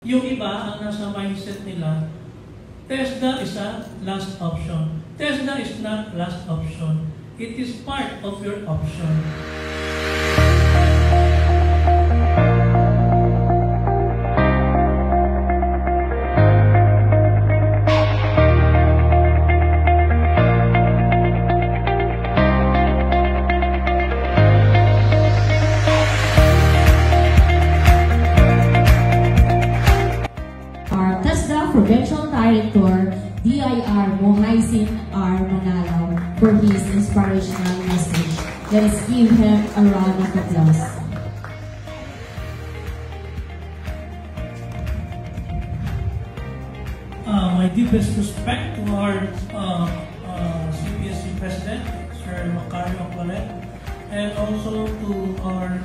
Yung iba, ang nasa mindset nila, TESDA is a last option. TESDA is not last option. It is part of your option. Provincial Director, DIR Mohaisin R. Manalaw, for his inspirational message. Let us give him a round of applause. My deepest respect to our CPSC President, Sir Macario Aqualet, and also to our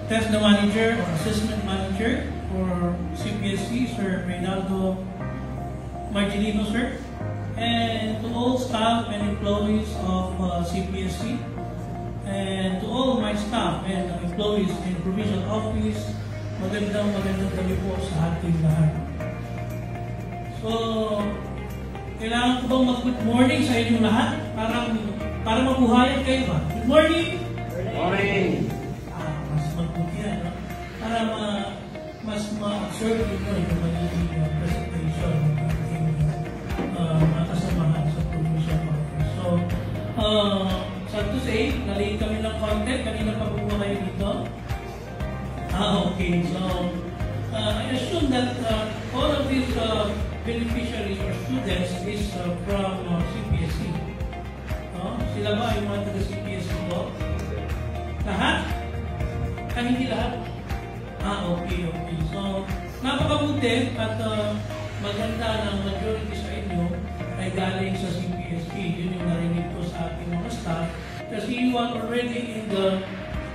TESDA Manager or Assessment Manager for CPSC, Sir Reynaldo Marginino, sir, and to all staff and employees of CPSC, and to all my staff and employees in Provincial Office, magandang gabi po sa ating lahat. So, kailangan ko bang mag-good morning sa inyong lahat? Para mabuhayan kayo ba? Good morning! Good morning! Mas magbuti yan, no? Para mas ma-observe nyo yung magiging presentation ng ating mga kasamahan sa Provincial Office. So, sad to say, nalate kami ng content. Kanina pa po kayo dito. Okay. So, I assume that all of these beneficiaries or students is from CPSC. Sila ba yung mga taga-CPSC po? Lahat? Hindi lahat? Okay. So, napakabuti at maganda ng majority sa inyo ay galing sa CPSC. Yun yung narinig ko sa ating mga staff. Kasi you are already in the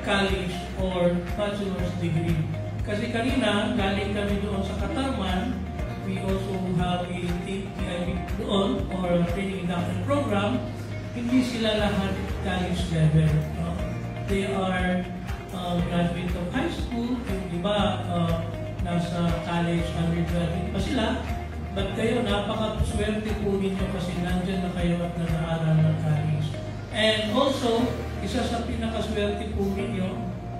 college or bachelor's degree. Kasi kanina, galing kami doon sa Katarman. We also have a TIB doon or training induction program. Hindi sila lahat college level. They are graduate of high school, yung iba nasa college, undergraduate pa sila. But kayo, napakaswerte po ninyo kasi nandyan na kayo at nag-aaral ng college. And also, isa sa pinakaswerte po ninyo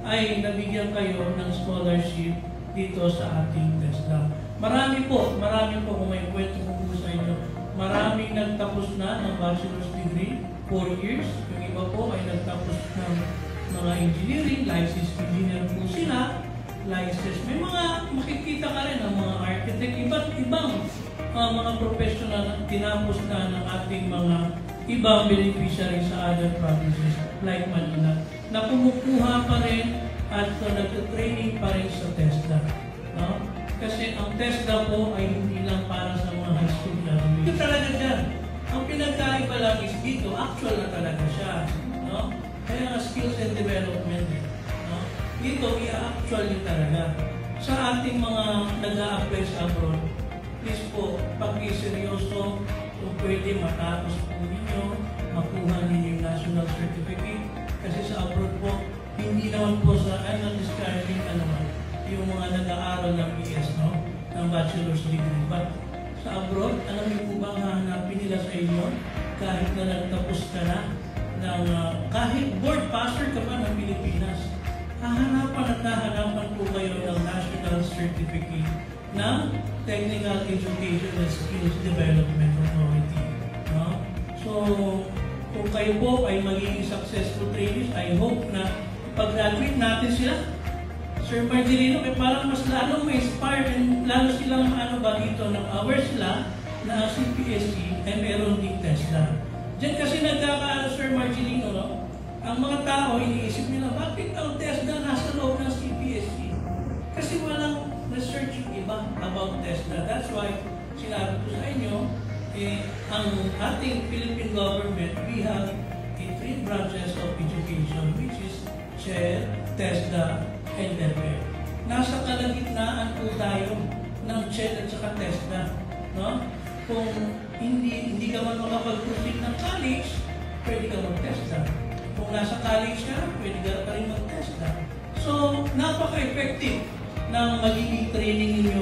ay nabigyan kayo ng scholarship dito sa ating TESDA. Marami po kung may kwento ko po sa inyo. Maraming nagtapos na ng bachelor's degree, 4 years. Yung iba po ay nagtapos ng mga engineering, licensed engineer po sila, licensed. May mga makikita ka rin ng mga architect, iba't ibang mga professional na tinapos na ng ating mga ibang beneficiaries sa other provinces like Manila na kumukuha pa rin at nagtatraining pa rin sa TESDA. No? Kasi ang TESDA po ay hindi lang para sa mga high school graduates. Ito talaga dyan. Ang pinagkaiba lang is dito, actual na talaga siya. No? Kaya nga skills and development. No? Dito, i-actual nyo talaga. Sa ating mga nag-a-apply sa abroad, please po, pag-iseryoso, kung pwede matapos po ninyo, makuha ninyo yung national certificate. Kasi sa abroad po, hindi naman po sa annual discouraging yung mga nag-aaral ng BS, no? Ng bachelor's degree. But sa abroad, alam niyo po ba hahanapin nila sa inyo kahit na nagtapos ka na ng kahit board passer ka pa ng Pilipinas, hahanapan po kayo ng National Certificate ng Technical Education and Skills Development Authority. No? So, kung kayo po ay magiging successful trainees, I hope na pag-graduate natin sila, Sir Marginino, parang mas lalong may inspired and lalo silang dito ng aware sila na CPSC ay meron ding TESDA. Diyan kasi nagkakaano, Sir Marginino, no? Ang mga tao, iniisip nila, bakit ang TESDA nasa loob ng CPSC? Kasi walang research yung iba about TESDA. That's why, sinabi ko sa inyo, ang ating Philippine government, we have 3 branches of education, which is CHED, TESDA, and DepEd. Nasa kalagitnaan po tayo ng CHED at saka TESDA. No? Kung hindi ka man makapag-proceed ng college, pwede ka mag-TESDA. Kung nasa college ka, pwede ka rin mag-TESDA. So, napaka-effective ng magiging training ninyo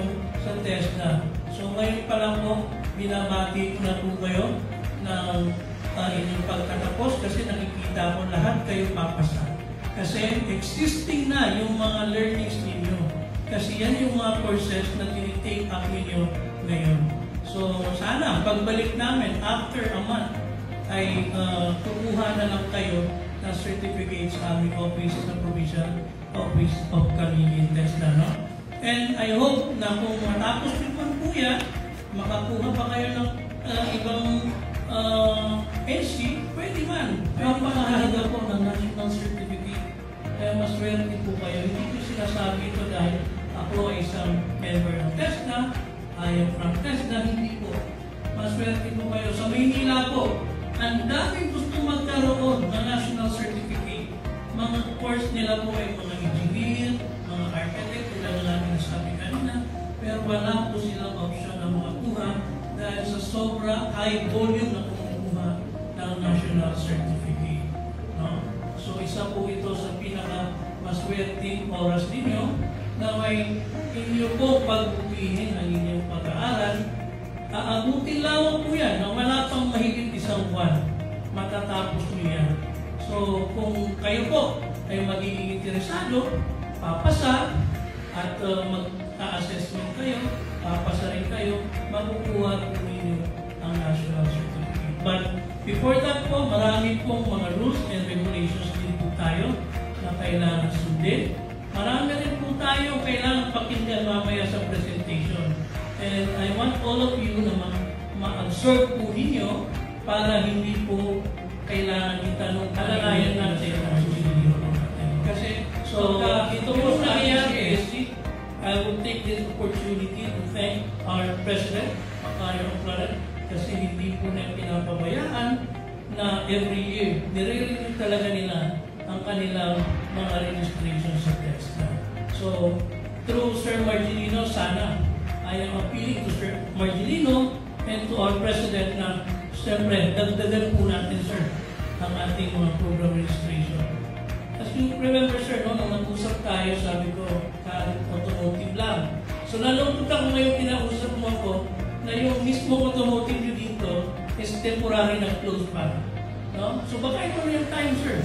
TESDA. So ngayon pa lang po, binabati ko na po kayo ng inyong pagtatapos kasi nakikita ko lahat kayo papasa. Kasi existing na yung mga learnings ninyo. Kasi yan yung mga courses na tinitake up ninyo ngayon. So sana pagbalik namin after a month ay kukuha na lang kayo ng certificate sa aming office sa Provincial Office of Canadian TESDA. No? And I hope na kung matapos naman po yan, makakuha pa kayo ng ibang NC, pwede man. Napakahalaga po ng national certificate. Kaya mas swerte po kayo. Hindi ko sinasabi ito dahil ako ay isang member ng TESDA, I am from TESDA, hindi po. Mas swerte po kayo. Sa Maynila po, ang daming gusto magkaroon ng national certificate. Mga course nila po ay mga engineer, mga architect, tulad na namin nasabi kanina, pero wala po silang option na makakuha dahil sa sobra high volume na kumukuha ng national certificate. No? So isa po ito sa pinaka-maswerteng oras ninyo na may inyo po pagbutihin ang inyong pag-aaral. Aabutin lang po yan na wala pang mahigit isang buwan. Matatapos nyo yan. So kung kayo po ay magiging interesado, papasa at mag-assessment kayo, papasa rin kayo, makukuha po ninyo ang national certificate. But before that po, marami pong mga rules and regulations din po tayo na kailangan sundin. Marami rin po tayo kailangan pakinggan mamaya sa presentation. And I want all of you na ma-absorb po ninyo para hindi po kailangan itanong alalayan natin ang video. Kasi, so, ito po sa ICSC, I will take this opportunity to thank our President, Macario Oclaret, kasi hindi po na pinapabayaan na every year, nire-review talaga nila ang kanilang mga registration sa TESDA. So, through Sir Margelino, sana I am appealing to Sir Margelino and to our President na siyempre, dagdagan po natin, sir, ang ating mga program registration. As you remember, sir, nung mag-usap tayo, sabi ko, automotive lang. So, nalungkot ako ngayon, kinausap mo ako na yung mismo automotive nyo dito is temporary na close pa. No? So, baka ito na yung time, sir.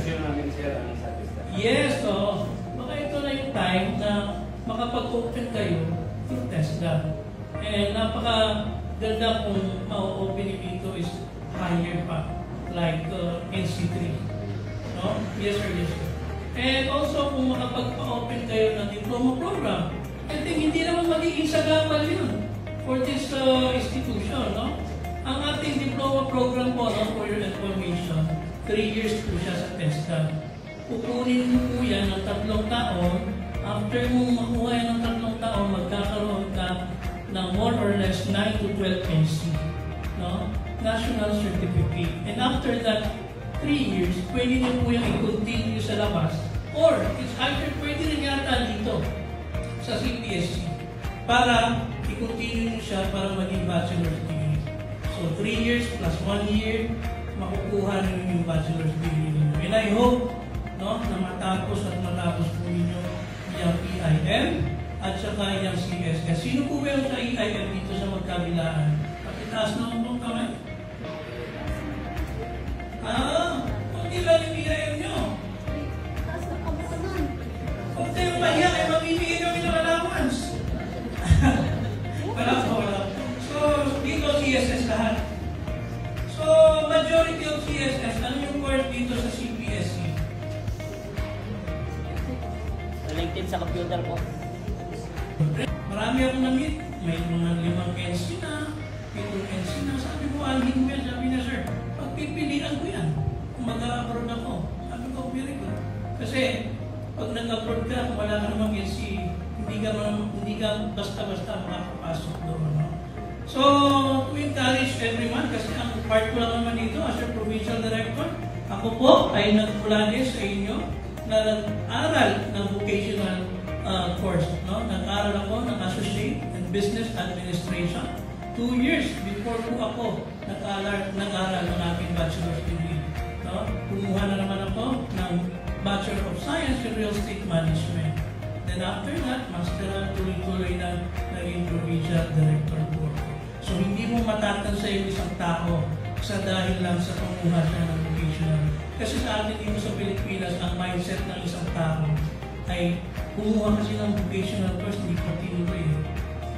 Yes, so, baka ito na yung time na makapag-open kayo through TESDA. And napaka-ganda kung ma-open dito is higher pa, like NC3. No? Yes, sir, yes, sir. And also, kung makapagpa-open kayo ng diploma program, I think hindi naman magiging sagabal yun for this institution. No? Ang ating diploma program po, no, for your information, 3 years po siya sa TESDA. Kukunin mo po yan ng 3 taon. After mo makuha yan ng 3 taon, magkakaroon ka ng more or less 9 to 12 NC. No? National certificate. And after that 3 years, pwede nyo po yung i-continue sa labas. Or, it's either pwede rin yata dito sa CPSC para i-continue nyo siya para maging bachelor's degree. So, 3 years plus 1 year, makukuha nyo yung bachelor's degree ninyo. And I hope no, na matapos po ninyo yung EIM at saka yung CSS. Sino po ba yung sa EIM dito sa magkabilaan? Pakitaas naman po kamay. Hindi ba yung EIM nyo? Kung tayo mahiya, ay mamimigay kami ng allowance. Wala po. So, dito CSS lahat. So, majority of CSS, ano yung course dito sa CPSC? LinkedIn sa computer po. Marami akong na-meet. May mga 5 NC na, 7 NC na. Sabi ko, alhin mo yan. Sabi niya, sir, pagpipilian ko yan. Kung mag-abroad ako. Sabi ko, very good. Kasi, pag nag-abroad ka, kung wala ka namang NC, hindi ka basta-basta makakapasok doon. No? So, to encourage everyone, kasi ang part ko lang naman dito, as your provincial director, ako po ay nagpulani sa inyo na nag-aral ng vocational course. No? Nag-aral ako ng Associate in Business Administration. 2 years before po ako nag-aral ng aking bachelor's degree. No? Kumuha na naman ako ng Bachelor of Science in Real Estate Management. Then after that, masteral, tuloy-tuloy na naging provincial director po. So hindi mo matatansay yung isang tao sa dahil lang sa panguha siya ng vocational. Kasi sa atin dito sa Pilipinas, ang mindset ng isang tao ay kumuha kasi ng vocational course, hindi continuity eh.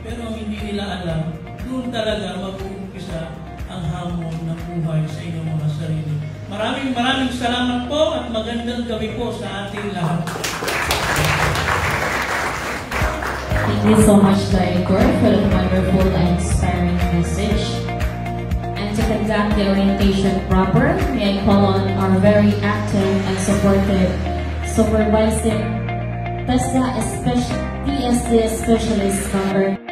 Pero ang hindi nila alam, doon talaga mag-uumpisa ang hamon ng buhay sa inyong mga sarili. Maraming salamat po at magandang gabi po sa ating lahat. Thank you so much, Director, for the wonderful and inspiring message. And to conduct the orientation proper, may I call on our very active and supportive supervising TESDA Specialist Member.